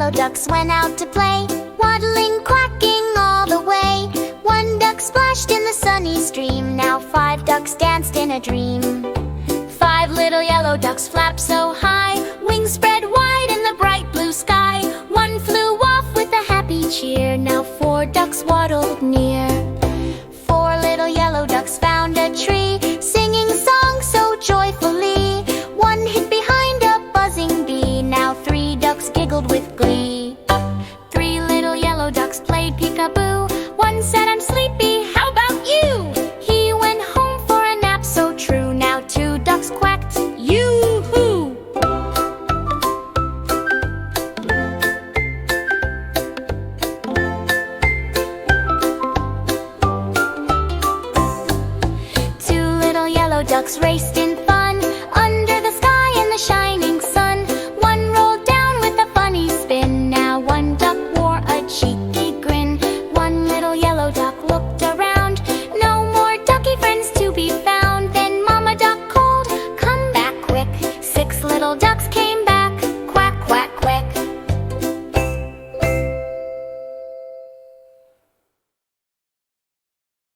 yellow ducks went out to play, waddling, quacking all the way. One duck splashed in the sunny stream, now 5 ducks danced in a dream. 5 little yellow ducks flapped so high, wings spread wide in the bright blue sky. One flew off with a happy cheer, now 4 ducks waddled near. 4 little yellow ducks found a tree, singing songs so joyfully. One hid behind a buzzing bee, now 3 ducks giggled with glee. 3 little yellow ducks played peekaboo. One said, "I'm sleepy, how about you?" He went home for a nap so true, now 2 ducks quacked, yoo-hoo! Two little yellow ducks raced in